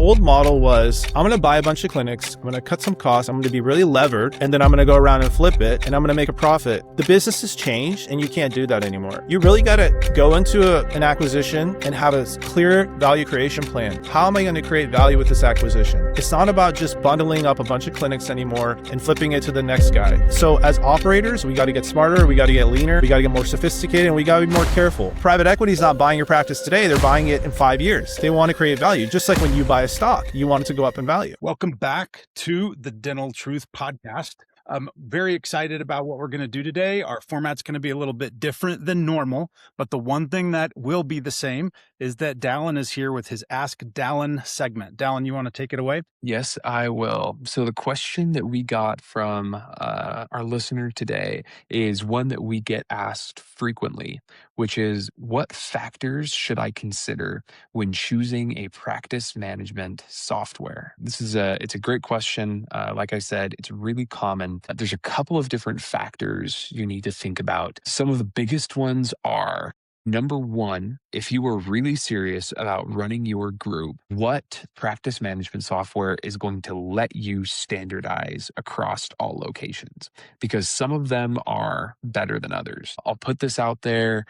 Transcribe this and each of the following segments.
old model was, I'm going to buy a bunch of clinics, I'm going to cut some costs, I'm going to be really levered, and then I'm going to go around and flip it, and I'm going to make a profit. The business has changed, and you can't do that anymore. You really got to go into an acquisition and have a clear value creation plan. How am I going to create value with this acquisition? It's not about just bundling up a bunch of clinics anymore and flipping it to the next guy. So as operators, we got to get smarter, we got to get leaner, we got to get more sophisticated, and we got to be more careful. Private equity is not buying your practice today, they're buying it in 5 years. They want to create value, just like when you buy a stock, you want it to go up in value. Welcome back to the Dental Truth Podcast. I'm very excited about what we're going to do today. Our format's going to be a little bit different than normal, but the one thing that will be the same is that Dallin is here with his Ask Dallin segment. Dallin, you want to take it away? Yes, I will. So the question that we got from our listener today is one that we get asked frequently, which is, what factors should I consider when choosing a practice management software? It's a great question. Like I said, it's really common. There's a couple of different factors you need to think about. Some of the biggest ones are, number one, if you are really serious about running your group, what practice management software is going to let you standardize across all locations? Because some of them are better than others. I'll put this out there.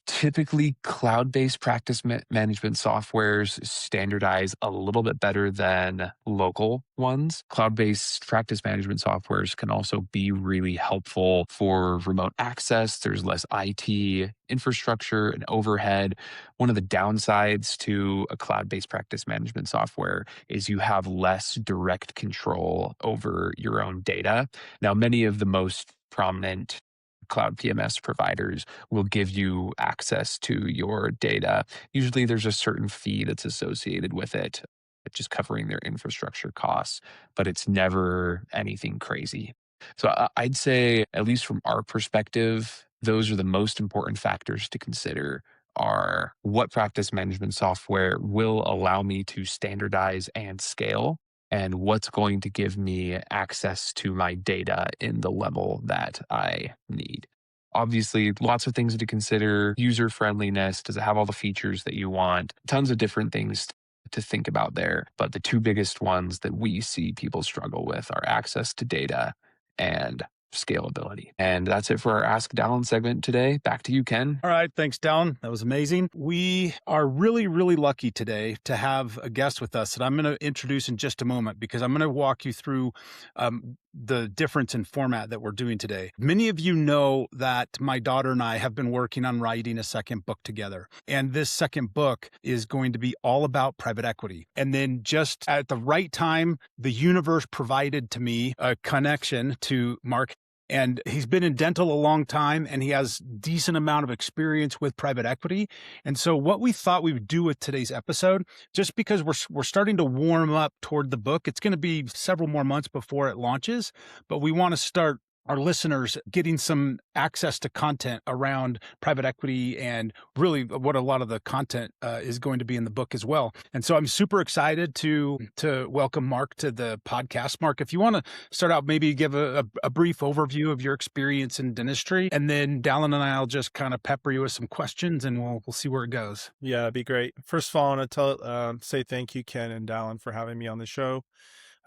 Typically, cloud-based practice management softwares standardize a little bit better than local ones. Cloud-based practice management softwares can also be really helpful for remote access. There's less IT infrastructure and overhead. One of the downsides to a cloud-based practice management software is you have less direct control over your own data. Now, many of the most prominent cloud PMS providers will give you access to your data. Usually there's a certain fee that's associated with it, just covering their infrastructure costs, but it's never anything crazy. So I'd say, at least from our perspective, those are the most important factors to consider, are what practice management software will allow me to standardize and scale, and what's going to give me access to my data in the level that I need. Obviously, lots of things to consider. User friendliness, does it have all the features that you want? Tons of different things to think about there. But the two biggest ones that we see people struggle with are access to data and scalability. And that's it for our Ask Dallin segment today. Back to you, Ken. All right. Thanks, Dallin. That was amazing. We are really, really lucky today to have a guest with us that I'm going to introduce in just a moment, because I'm going to walk you through the difference in format that we're doing today. Many of you know that my daughter and I have been working on writing a second book together. And this second book is going to be all about private equity. And then just at the right time, the universe provided to me a connection to Mark. And he's been in dental a long time, and he has decent amount of experience with private equity. And so what we thought we would do with today's episode, just because we're starting to warm up toward the book, it's going to be several more months before it launches, but we want to start our listeners getting some access to content around private equity and really what a lot of the content is going to be in the book as well. And so I'm super excited to welcome Mark to the podcast. Mark, if you want to start out, maybe give a brief overview of your experience in dentistry, and then Dallin and I'll just kind of pepper you with some questions, and we'll see where it goes. Yeah, it'd be great. First of all, I want to say thank you, Ken and Dallin, for having me on the show.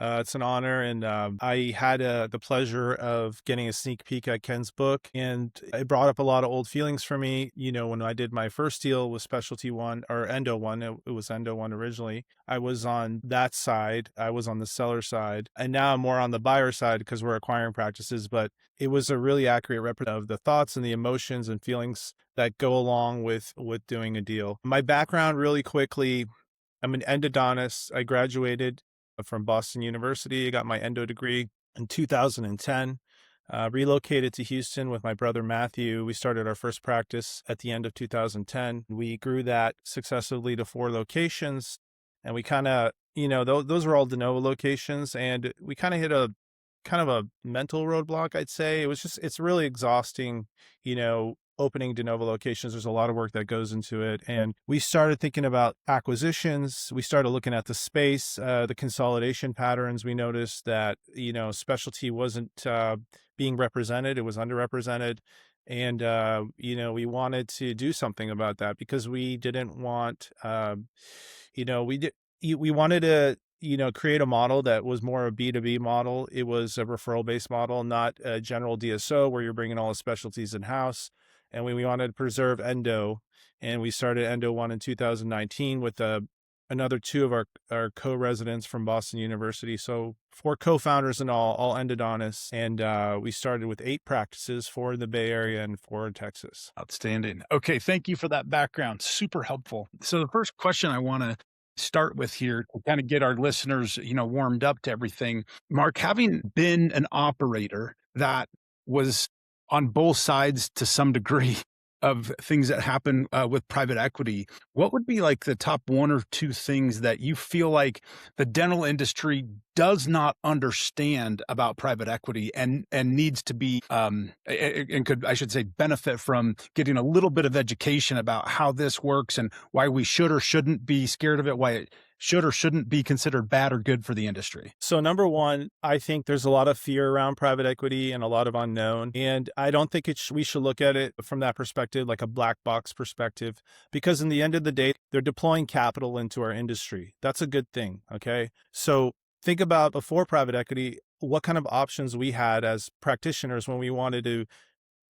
It's an honor, and I had the pleasure of getting a sneak peek at Ken's book, and it brought up a lot of old feelings for me. You know, when I did my first deal with Specialty One, or Endo One, it was Endo One originally, I was on that side, I was on the seller side, and now I'm more on the buyer side because we're acquiring practices, but it was a really accurate representation of the thoughts and the emotions and feelings that go along with doing a deal. My background really quickly, I'm an endodontist. I graduated from Boston University. I got my endo degree in 2010. Relocated to Houston with my brother Matthew. We started our first practice at the end of 2010. We grew that successively to 4 locations, and we kind of, those were all de novo locations, and we kind of hit a kind of a mental roadblock, I'd say. It's really exhausting, opening de novo locations. There's a lot of work that goes into it. And we started thinking about acquisitions. We started looking at the space, the consolidation patterns. We noticed that, specialty wasn't being represented. It was underrepresented. And, we wanted to do something about that because we didn't want, we wanted to, create a model that was more a B2B model. It was a referral based model, not a general DSO where you're bringing all the specialties in house. And we wanted to preserve endo, and we started Endo One in 2019 with another two of our co-residents from Boston University. So four co-founders and all endodontists. And we started with 8 practices, 4 in the Bay Area and 4 in Texas. Outstanding. Okay, thank you for that background. Super helpful. So the first question I want to start with here to kind of get our listeners, warmed up to everything. Mark, having been an operator that was on both sides to some degree of things that happen with private equity, what would be like the top 1 or 2 things that you feel like the dental industry does not understand about private equity and needs to be and could, I should say, benefit from getting a little bit of education about how this works and why we should or shouldn't be scared of it, why it should or shouldn't be considered bad or good for the industry? So number one, I think there's a lot of fear around private equity and a lot of unknown. And I don't think we should look at it from that perspective, like a black box perspective, because in the end of the day, they're deploying capital into our industry. That's a good thing. Okay. So think about before private equity, what kind of options we had as practitioners when we wanted to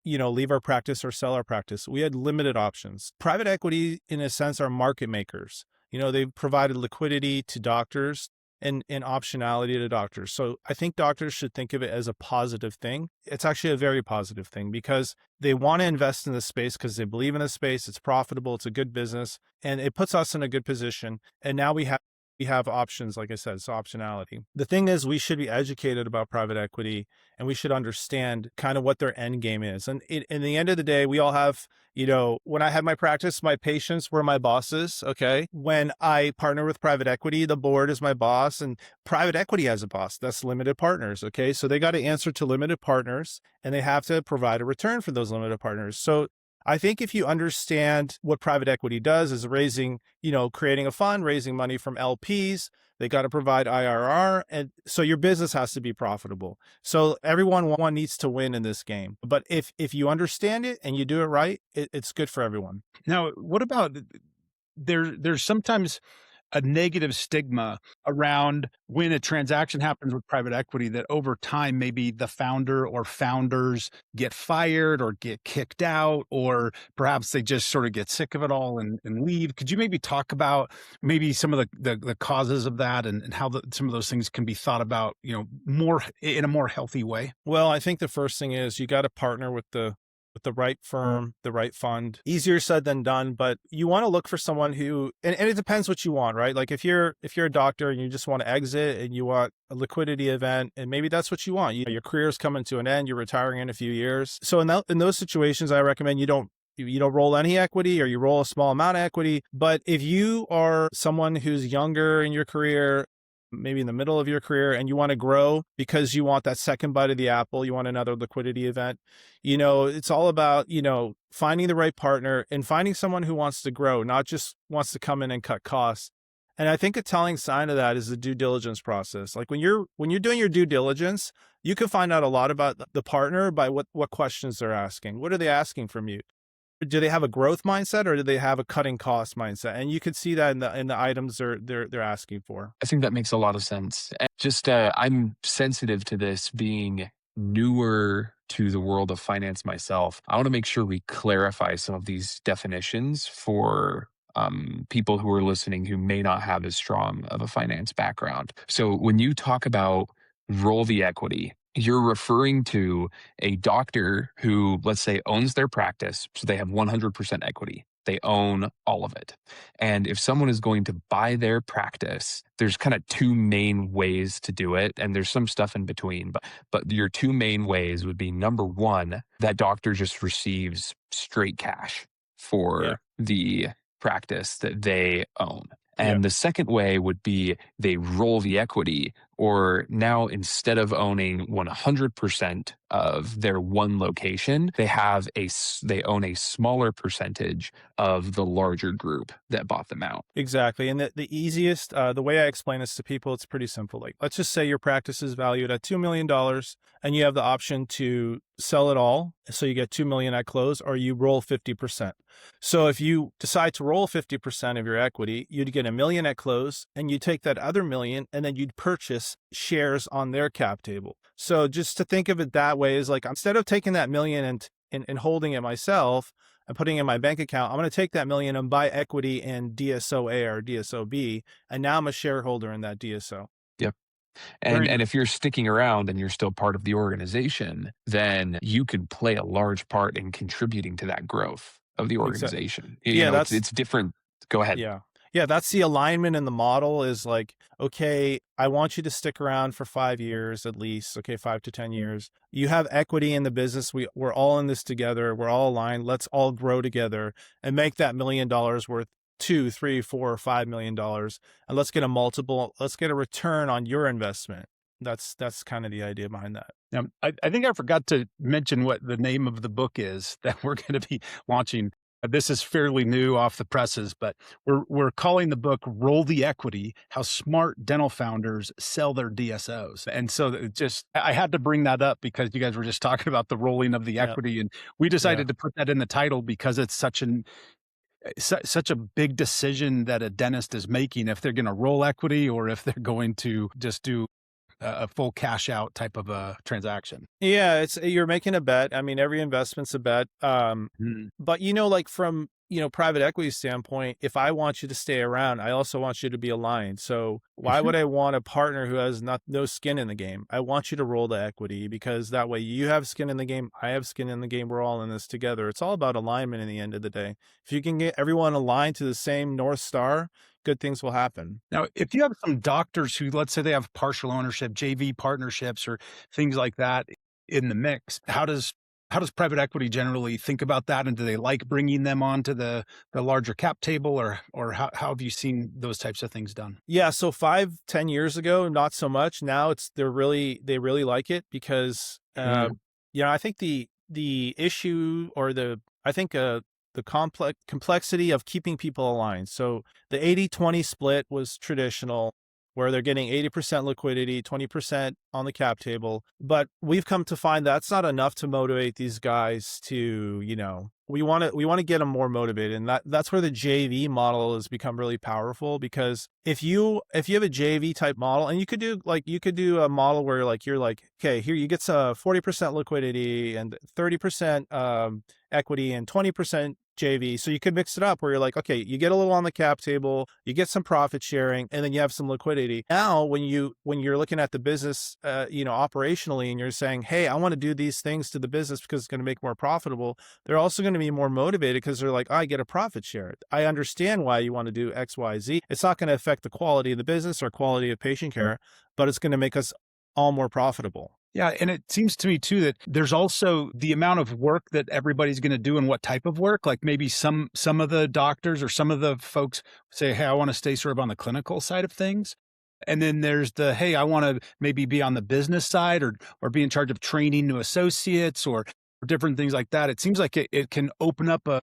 leave our practice or sell our practice. We had limited options. Private equity, in a sense, are market makers. They've provided liquidity to doctors and optionality to doctors. So I think doctors should think of it as a positive thing. It's actually a very positive thing because they want to invest in the space because they believe in the space. It's profitable. It's a good business, and it puts us in a good position. And now we have options, like I said, it's optionality. The thing is, we should be educated about private equity and we should understand kind of what their end game is. And in the end of the day, we all have, when I had my practice, my patients were my bosses. Okay. When I partner with private equity, the board is my boss, and private equity has a boss. That's limited partners. Okay. So they got to answer to limited partners and they have to provide a return for those limited partners. So I think if you understand what private equity does is creating a fund, raising money from LPs, they got to provide IRR. And so your business has to be profitable. So everyone needs to win in this game. But if you understand it and you do it right, it's good for everyone. Now, what about there's sometimes a negative stigma around when a transaction happens with private equity that over time, maybe the founder or founders get fired or get kicked out, or perhaps they just sort of get sick of it all and leave. Could you maybe talk about maybe some of the causes of that and how some of those things can be thought about, more in a more healthy way? Well, I think the first thing is you got to partner with the right firm, the right fund. Easier said than done, but you want to look for someone who, and it depends what you want, right? Like if you're a doctor and you just want to exit and you want a liquidity event, and maybe that's what you want. Your career's coming to an end, you're retiring in a few years. So in those situations, I recommend you don't roll any equity or you roll a small amount of equity. But if you are someone who's younger in your career, maybe in the middle of your career, and you want to grow because you want that second bite of the apple, you want another liquidity event, it's all about, finding the right partner and finding someone who wants to grow, not just wants to come in and cut costs. And I think a telling sign of that is the due diligence process. Like when you're doing your due diligence, you can find out a lot about the partner by what questions they're asking. What are they asking from you? Do they have a growth mindset or do they have a cutting cost mindset? And you can see that in the items they're asking for. I think that makes a lot of sense. And just I'm sensitive to this being newer to the world of finance myself. I want to make sure we clarify some of these definitions for people who are listening who may not have as strong of a finance background. So when you talk about roll the equity, you're referring to a doctor who, let's say, owns their practice. So they have 100% equity. They own all of it. And if someone is going to buy their practice, there's kind of 2 main ways to do it. And there's some stuff in between. But your 2 main ways would be, number one, that doctor just receives straight cash for the practice that they own. And the second way would be they roll the equity, or now instead of owning 100% of their one location, they own a smaller percentage of the larger group that bought them out. Exactly. And the easiest, the way I explain this to people, it's pretty simple. Like, let's just say your practice is valued at $2 million and you have the option to sell it all. So you get 2 million at close, or you roll 50%. So if you decide to roll 50% of your equity, you'd get 1 million at close, and you take that other million and then you'd purchase shares on their cap table. So just to think of it that way is like, instead of taking that million and holding it myself and putting it in my bank account, I'm going to take that million and buy equity in DSO A or DSO B. And now I'm a shareholder in that DSO. Yep. Very And if you're sticking around and you're still part of the organization, then you can play a large part in contributing to that growth of the Exactly. organization. Yeah, It's different. Go ahead. yeah. Yeah, that's the alignment in the model is like, okay, I want you to stick around for 5 years at least, okay, 5 to 10 years. You have equity in the business. We're all in this together. We're all aligned. Let's all grow together and make that $1 million worth 2, 3, 4, or $5 million. And let's get a multiple. Let's get a return on your investment. That's kind of the idea behind that. I think I forgot to mention what the name of the book is that we're going to be launching. This is fairly new off the presses, but we're calling the book "Roll the Equity: How Smart Dental Founders Sell Their DSOs." And so I had to bring that up because you guys were just talking about the rolling of the Yeah. equity, and we decided to put that in the title because it's such a big decision that a dentist is making if they're going to roll equity or if they're going to just do a full cash out type of a transaction. Yeah, you're making a bet. I mean, every investment's a bet. Mm. But like from, private equity standpoint, if I want you to stay around, I also want you to be aligned. So why would I want a partner who has no skin in the game? I want you to roll the equity because that way you have skin in the game, I have skin in the game, we're all in this together. It's all about alignment in the end of the day. If you can get everyone aligned to the same North Star, good things will happen. Now, if you have some doctors who, let's say they have partial ownership, JV partnerships or things like that in the mix, how does private equity generally think about that? And do they like bringing them onto the larger cap table, or how have you seen those types of things done? Yeah, so 5, 10 years ago, not so much. Now they really like it because Mm. I think the issue or the complexity of keeping people aligned. So the 80-20 split was traditional, where they're getting 80% liquidity, 20% on the cap table. But we've come to find that's not enough to motivate these guys to, we want to get them more motivated. And that's where the JV model has become really powerful, because if you have a JV type model, and you could do a model where you're like, okay, here you get 40% liquidity and 30% equity and 20% JV. So you could mix it up where you're like, okay, you get a little on the cap table, you get some profit sharing, and then you have some liquidity. Now, when you're looking at the business, operationally, and you're saying, hey, I want to do these things to the business because it's going to make more profitable, they're also going to be more motivated because they're like, I get a profit share. I understand why you want to do X, Y, Z. It's not going to affect the quality of the business or quality of patient care, but it's going to make us all more profitable. Yeah. And it seems to me too that there's also the amount of work that everybody's going to do and what type of work. Like maybe some of the doctors or some of the folks say, hey, I want to stay sort of on the clinical side of things. And then there's hey, I want to maybe be on the business side or be in charge of training new associates or different things like that. It seems like it can open up a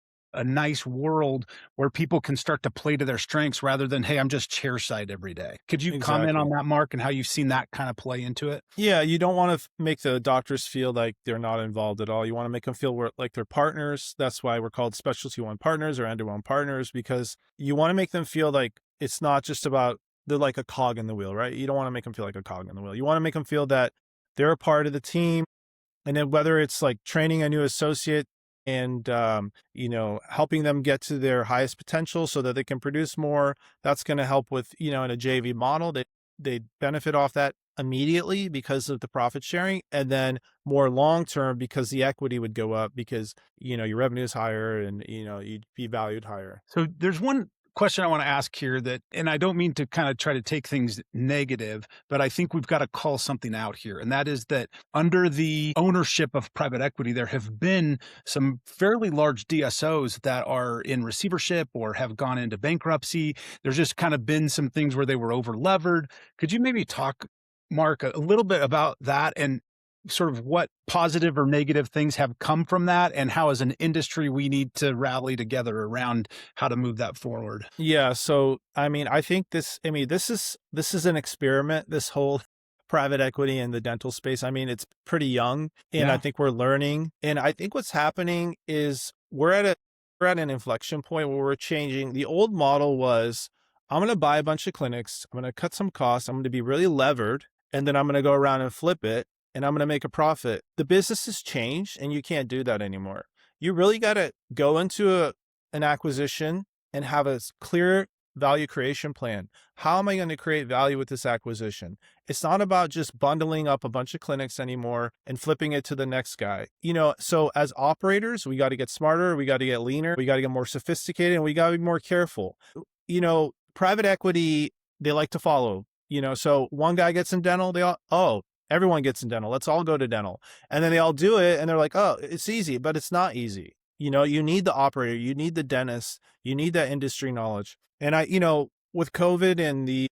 nice world where people can start to play to their strengths rather than, hey, I'm just chair side every day. Could you comment on that, Mark, and how you've seen that kind of play into it? Yeah, you don't want to make the doctors feel like they're not involved at all. You want to make them feel like they're partners. That's why we're called Specialty One Partners or Endo One Partners, because you want to make them feel like it's not just about they're like a cog in the wheel, right? You don't want to make them feel like a cog in the wheel. You want to make them feel that they're a part of the team. And then whether it's like training a new associate and, helping them get to their highest potential so that they can produce more, that's going to help with, in a JV model, they benefit off that immediately because of the profit sharing, and then more long-term because the equity would go up because, your revenue is higher and, you'd be valued higher. So there's one question I want to ask here and I don't mean to kind of try to take things negative, but I think we've got to call something out here. And that is that under the ownership of private equity, there have been some fairly large DSOs that are in receivership or have gone into bankruptcy. There's just kind of been some things where they were over levered. Could you maybe talk Mark, a little bit about that and sort of what positive or negative things have come from that, and how, as an industry, we need to rally together around how to move that forward? Yeah, so I mean, this is an experiment, this whole private equity in the dental space. I mean, it's pretty young and I Yeah. think we're learning. And I think what's happening is we're at an inflection point where we're changing. The old model was I'm going to buy a bunch of clinics, I'm going to cut some costs, I'm going to be really levered, and then I'm going to go around and flip it and I'm going to make a profit. The business has changed and you can't do that anymore. You really got to go into an acquisition and have a clear value creation plan. How am I going to create value with this acquisition? It's not about just bundling up a bunch of clinics anymore and flipping it to the next guy. So as operators, we got to get smarter, we got to get leaner, we got to get more sophisticated, and we got to be more careful. Private equity, they like to follow. So one guy gets in dental, everyone gets in dental. Let's all go to dental. And then they all do it and they're like, oh, it's easy, but it's not easy. You need the operator, you need the dentist, you need that industry knowledge. And with COVID and the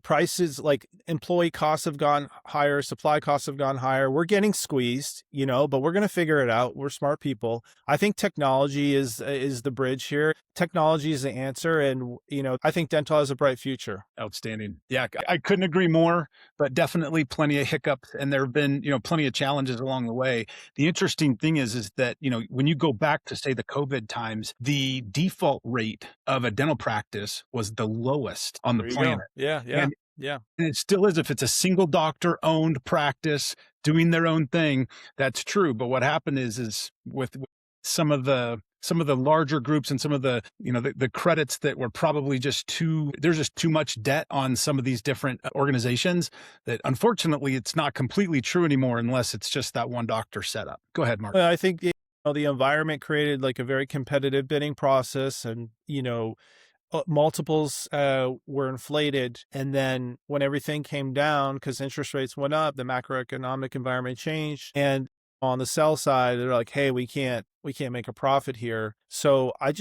prices, like employee costs have gone higher, supply costs have gone higher. We're getting squeezed, but we're going to figure it out. We're smart people. I think technology is the bridge here. Technology is the answer. And, I think dental has a bright future. Outstanding. Yeah, I couldn't agree more, but definitely plenty of hiccups, and there have been, plenty of challenges along the way. The interesting thing is that, when you go back to, say, the COVID times, the default rate of a dental practice was the lowest on the There you go. planet. Yeah, yeah, And yeah. and it still is. If it's a single doctor owned practice doing their own thing, that's true. But what happened is with some of the larger groups and some of the credits that were probably there's just too much debt on some of these different organizations, that unfortunately it's not completely true anymore unless it's just that one doctor setup. Go ahead, Mark. Well, I think the environment created like a very competitive bidding process, and multiples were inflated. And then when everything came down, because interest rates went up, the macroeconomic environment changed. And on the sell side, they're like, hey, we can't make a profit here. So I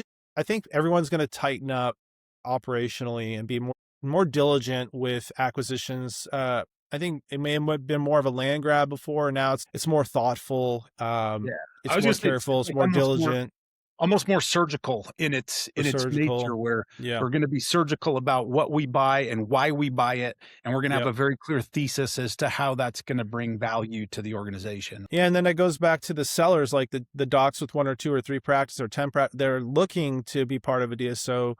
think everyone's going to tighten up operationally and be more diligent with acquisitions. I think it may have been more of a land grab before. Now it's more thoughtful. Yeah. I It's was more just saying, careful. It's like more diligent. almost more surgical in its More nature, surgical. where Yeah. we're going to be surgical about what we buy and why we buy it, and we're going to have Yep. a very clear thesis as to how that's going to bring value to the organization. Yeah, and then it goes back to the sellers, like the docs with one or two or three practices or 10 they're looking to be part of a DSO.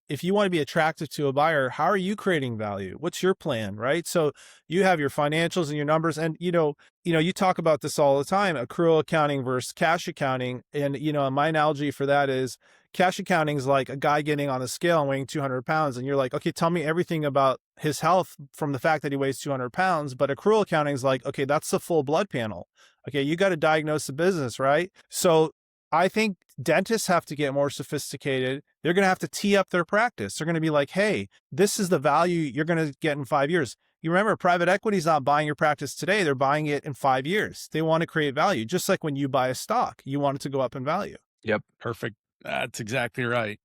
If you want to be attractive to a buyer, how are you creating value? What's your plan, right? So you have your financials and your numbers, and you talk about this all the time, accrual accounting versus cash accounting. And my analogy for that is cash accounting is like a guy getting on a scale and weighing 200 pounds, and you're like, okay, tell me everything about his health from the fact that he weighs 200 pounds. But accrual accounting is like, okay, that's the full blood panel. Okay, you got to diagnose the business, right? So I think dentists have to get more sophisticated. They're going to have to tee up their practice. They're going to be like, hey, this is the value you're going to get in 5 years. You remember, private equity is not buying your practice today. They're buying it in 5 years. They want to create value, just like when you buy a stock, you want it to go up in value. Yep. Perfect. That's exactly right.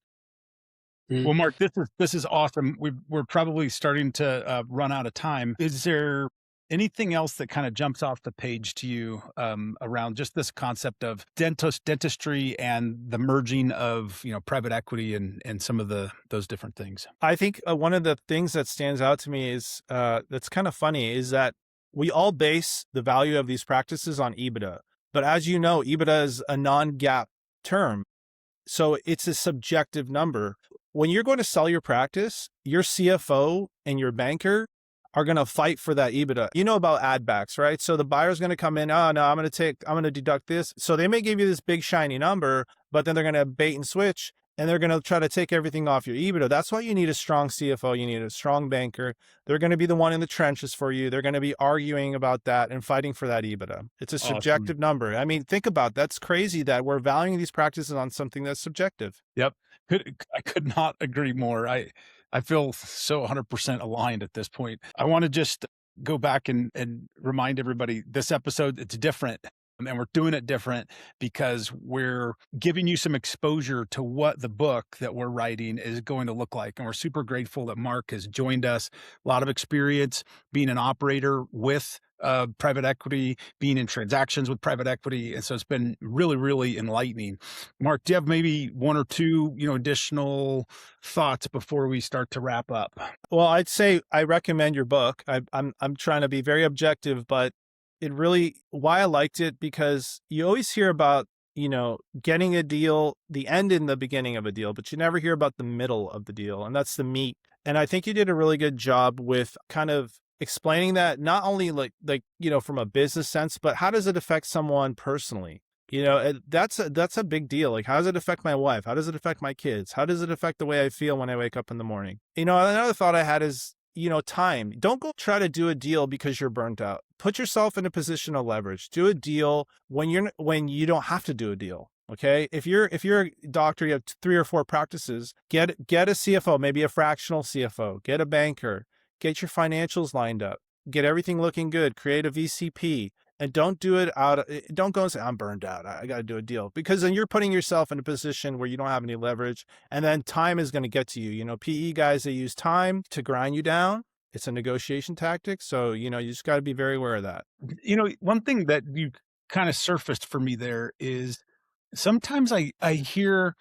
Mm. Well, Mark, this is awesome. We're probably starting to run out of time. Is there anything else that kind of jumps off the page to you around just this concept of dentistry and the merging of private equity and some of those different things? I think one of the things that stands out to me is that's kind of funny is that we all base the value of these practices on EBITDA. But as you know, EBITDA is a non-GAAP term. So it's a subjective number. When you're going to sell your practice, your CFO and your banker are going to fight for that EBITDA. You know about add backs, right? So the buyer's going to come in, oh no, I'm going to deduct this. So they may give you this big shiny number, but then they're going to bait and switch and they're going to try to take everything off your EBITDA. That's why you need a strong CFO. You need a strong banker. They're going to be the one in the trenches for you. They're going to be arguing about that and fighting for that EBITDA. It's a Awesome. subjective number. I mean, think about it. That's crazy that we're valuing these practices on something that's subjective. Yep. I could not agree more. I feel so 100% aligned at this point. I want to just go back and remind everybody, this episode, it's different. And we're doing it different because we're giving you some exposure to what the book that we're writing is going to look like. And we're super grateful that Mark has joined us. A lot of experience being an operator with private equity, being in transactions with private equity. And so it's been really, really enlightening. Mark, do you have maybe one or two, additional thoughts before we start to wrap up? Well, I'd say I recommend your book. I'm trying to be very objective, but why I liked it, because you always hear about, getting a deal, the end in the beginning of a deal, but you never hear about the middle of the deal. And that's the meat. And I think you did a really good job with kind of explaining that, not only from a business sense, but how does it affect someone personally? That's a big deal. Like, how does it affect my wife? How does it affect my kids? How does it affect the way I feel when I wake up in the morning? Another thought I had is, time. Don't go try to do a deal because you're burnt out. Put yourself in a position of leverage. Do a deal when you don't have to do a deal. Okay. If you're a doctor, you have 3 or 4 practices, get a CFO, maybe a fractional CFO, get a banker, get your financials lined up, get everything looking good, create a VCP. And don't don't go and say, I'm burned out, I got to do a deal, because then you're putting yourself in a position where you don't have any leverage. And then time is going to get to you. PE guys, they use time to grind you down. It's a negotiation tactic. So, you just got to be very aware of that. One thing that you kind of surfaced for me there is sometimes I hear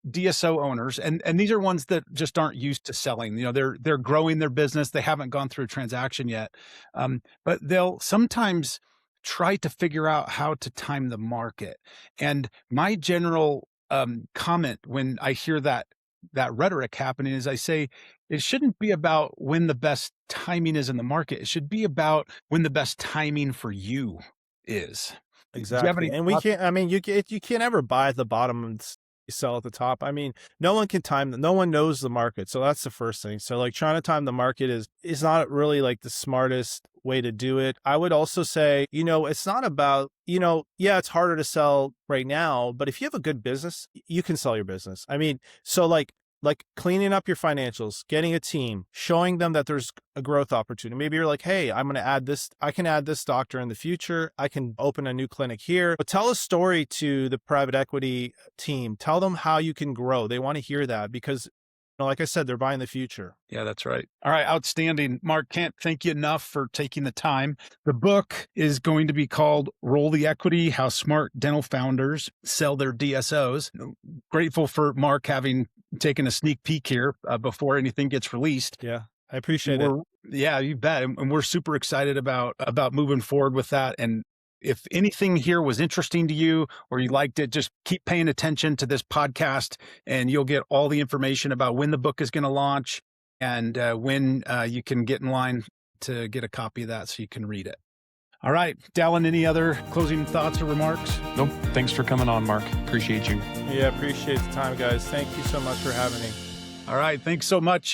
DSO owners, and these are ones that just aren't used to selling. They're growing their business. They haven't gone through a transaction yet. But they'll sometimes try to figure out how to time the market. And my general comment when I hear that rhetoric happening is, I say, it shouldn't be about when the best timing is in the market. It should be about when the best timing for you is. Exactly. And you can't ever buy at the bottom and sell at the top. No one can time no one knows the market. So that's the first thing. So like, trying to time the market is not really like the smartest way to do it. I would also say, it's not about, it's harder to sell right now, but if you have a good business, you can sell your business. So like cleaning up your financials, getting a team, showing them that there's a growth opportunity. Maybe you're like, hey, I can add this doctor in the future. I can open a new clinic here. But tell a story to the private equity team. Tell them how you can grow. They want to hear that, because like I said, they're buying the future. Yeah, that's right. All right. Outstanding. Mark, can't thank you enough for taking the time. The book is going to be called Roll the Equity: How Smart Dental Founders Sell Their DSOs. Grateful for Mark having taken a sneak peek here before anything gets released. Yeah, I appreciate it. Yeah, you bet. And we're super excited about moving forward with that. And if anything here was interesting to you or you liked it, just keep paying attention to this podcast, and you'll get all the information about when the book is going to launch and when you can get in line to get a copy of that so you can read it. All right, Dallin, any other closing thoughts or remarks? Nope. Thanks for coming on, Mark. Appreciate you. Yeah, appreciate the time, guys. Thank you so much for having me. All right, thanks so much.